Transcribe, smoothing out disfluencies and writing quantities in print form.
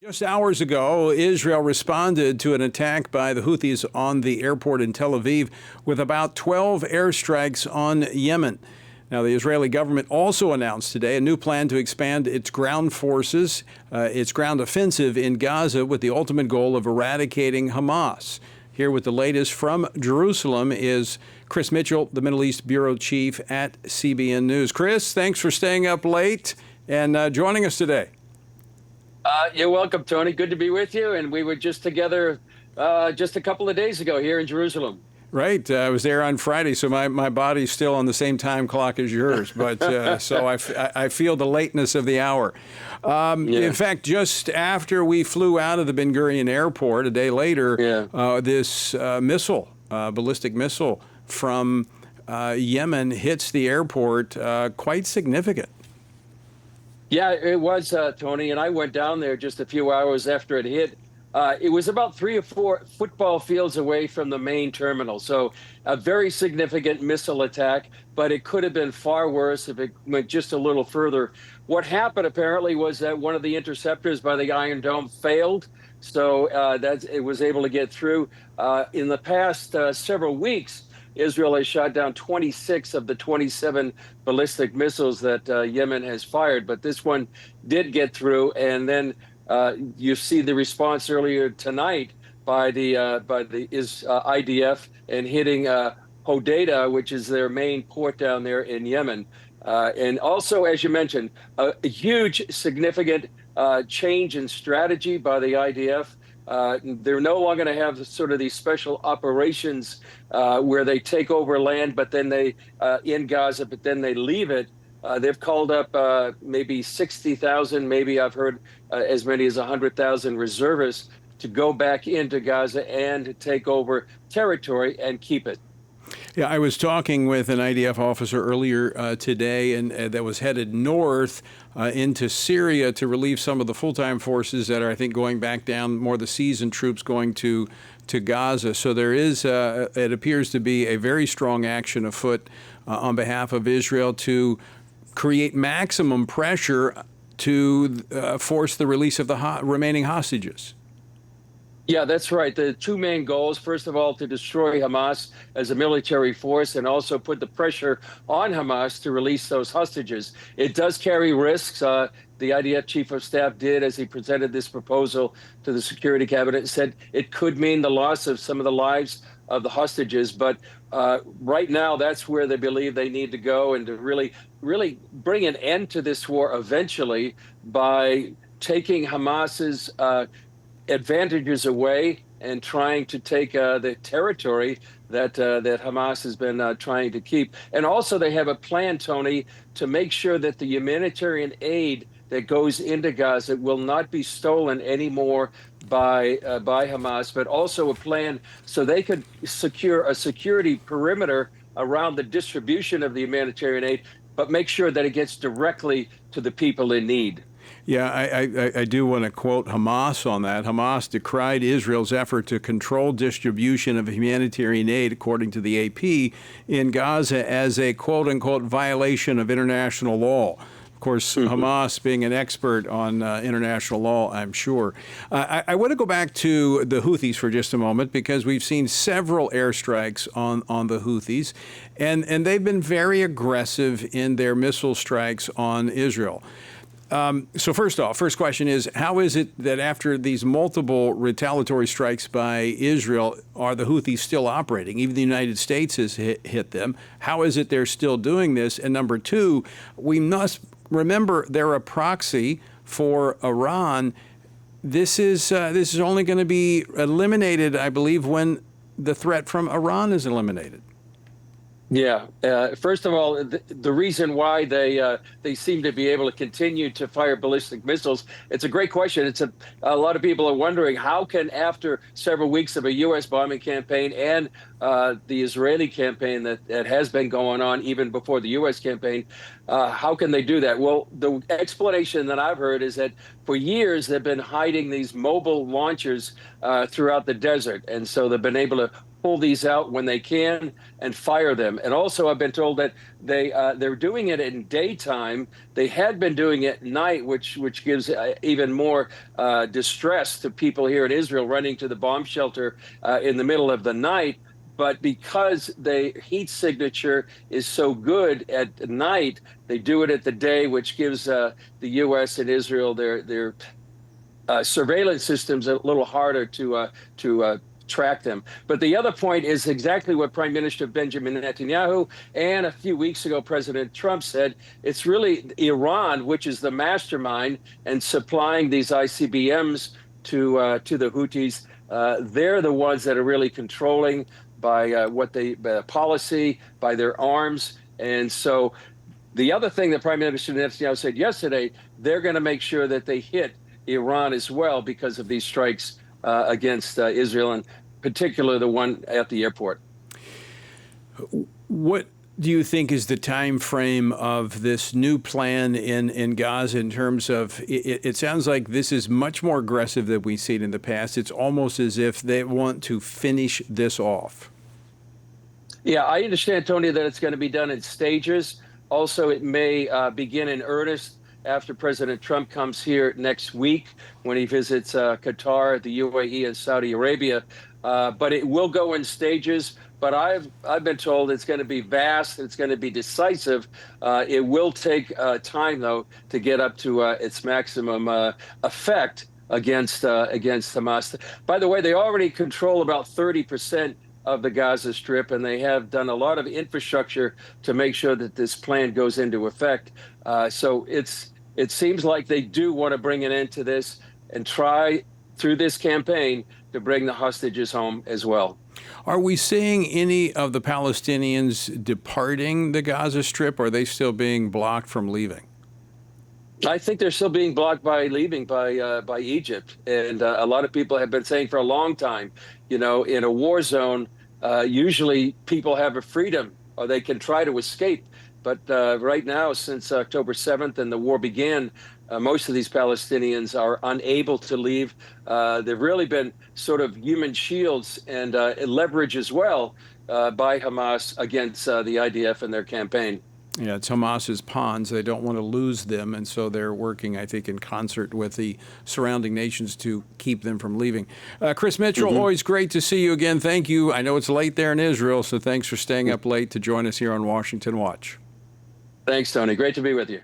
Just hours ago, Israel responded to an attack by the Houthis on the airport in Tel Aviv with about 12 airstrikes on Yemen. Now, the Israeli government also announced today a new plan to expand its ground forces, its ground offensive in Gaza with the ultimate goal of eradicating Hamas. Here with the latest from Jerusalem is Chris Mitchell, the Middle East Bureau Chief at CBN News. Chris, thanks for staying up late and joining us today. You're welcome, Tony. Good to be with you. And we were just together just a couple of days ago here in Jerusalem. Right. I was there on Friday, so my body's still on the same time clock as yours. But so I feel the lateness of the hour. In fact, just after we flew out of the Ben Gurion airport, a day later, this ballistic missile from Yemen hits the airport, quite significant. Yeah, it was, Tony, and I went down there just a few hours after it hit. It was about 3 or 4 football fields away from the main terminal. So a very significant missile attack, but it could have been far worse if it went just a little further. What happened apparently was that one of the interceptors by the Iron Dome failed. So it was able to get through. In the past several weeks, Israel has shot down 26 of the 27 ballistic missiles that Yemen has fired, but this one did get through. And then you see the response earlier tonight by the IDF and hitting Hodeidah, which is their main port down there in Yemen. And also, as you mentioned, a huge, significant change in strategy by the IDF. They're no longer going to have sort of these special operations where they take over land, but then they in Gaza, but then they leave it. They've called up maybe 60,000, maybe I've heard as many as 100,000 reservists to go back into Gaza and take over territory and keep it. Yeah, I was talking with an IDF officer earlier today, and that was headed north into Syria to relieve some of the full-time forces that are, I think, going back down, more the seasoned troops going to Gaza. So there is, it appears to be a very strong action afoot on behalf of Israel to create maximum pressure to force the release of the remaining hostages. Yeah, that's right. The two main goals, first of all, to destroy Hamas as a military force and also put the pressure on Hamas to release those hostages. It does carry risks. The IDF chief of staff did, as he presented this proposal to the Security Cabinet, said it could mean the loss of some of the lives of the hostages. But right now, that's where they believe they need to go, and to really bring an end to this war eventually by taking Hamas's advantages away and trying to take the territory that Hamas has been trying to keep. And also they have a plan, Tony, to make sure that the humanitarian aid that goes into Gaza will not be stolen anymore by Hamas, but also a plan so they could secure a security perimeter around the distribution of the humanitarian aid, but make sure that it gets directly to the people in need. Yeah, I do want to quote Hamas on that. Hamas decried Israel's effort to control distribution of humanitarian aid, according to the AP, in Gaza as a quote-unquote violation of international law. Of course, Hamas being an expert on international law, I'm sure. I want to go back to the Houthis for just a moment, because we've seen several airstrikes on the Houthis, and they've been very aggressive in their missile strikes on Israel. So first question is, how is it that after these multiple retaliatory strikes by Israel, are the Houthis still operating? Even the United States has hit them. How is it they're still doing this? And number two, we must remember they're a proxy for Iran. This is only going to be eliminated, I believe, when the threat from Iran is eliminated. Yeah. First of all, the reason why they seem to be able to continue to fire ballistic missiles, it's a great question. It's a lot of people are wondering, how can, after several weeks of a U.S. bombing campaign and the Israeli campaign that has been going on even before the U.S. campaign, how can they do that? Well, the explanation that I've heard is that for years they've been hiding these mobile launchers throughout the desert. And so they've been able to pull these out when they can and fire them. And also, I've been told that they're doing it in daytime. They had been doing it at night, which gives even more distress to people here in Israel running to the bomb shelter in the middle of the night. But because the heat signature is so good at night, they do it at the day, which gives the U.S. and Israel their surveillance systems a little harder to track them. But the other point is exactly what Prime Minister Benjamin Netanyahu and a few weeks ago President Trump said. It's really Iran, which is the mastermind and supplying these ICBMs to the Houthis. They're the ones that are really controlling by policy, by their arms. And so the other thing that Prime Minister Netanyahu said yesterday, they're going to make sure that they hit Iran as well because of these strikes against Israel, and particularly the one at the airport. What do you think is the time frame of this new plan in Gaza in terms of, it sounds like this is much more aggressive than we've seen in the past. It's almost as if they want to finish this off. Yeah, I understand, Tony, that it's going to be done in stages. Also, it may begin in earnest after President Trump comes here next week when he visits Qatar, the UAE, and Saudi Arabia. But it will go in stages. But I've been told it's going to be vast. It's going to be decisive. It will take time, though, to get up to its maximum effect against Hamas. By the way, they already control about 30% of the Gaza Strip, and they have done a lot of infrastructure to make sure that this plan goes into effect. So it seems like they do want to bring an end to this and try through this campaign to bring the hostages home as well. Are we seeing any of the Palestinians departing the Gaza Strip, or are they still being blocked from leaving? I think they're still being blocked by leaving by Egypt. And a lot of people have been saying for a long time, you know, in a war zone, usually people have a freedom or they can try to escape. But right now, since October 7th and the war began, most of these Palestinians are unable to leave. They've really been sort of human shields and leverage as well by Hamas against the IDF and their campaign. Yeah, it's Hamas's pawns. They don't want to lose them, and so they're working, I think, in concert with the surrounding nations to keep them from leaving. Chris Mitchell, always great to see you again. Thank you. I know it's late there in Israel, so thanks for staying up late to join us here on Washington Watch. Thanks, Tony. Great to be with you.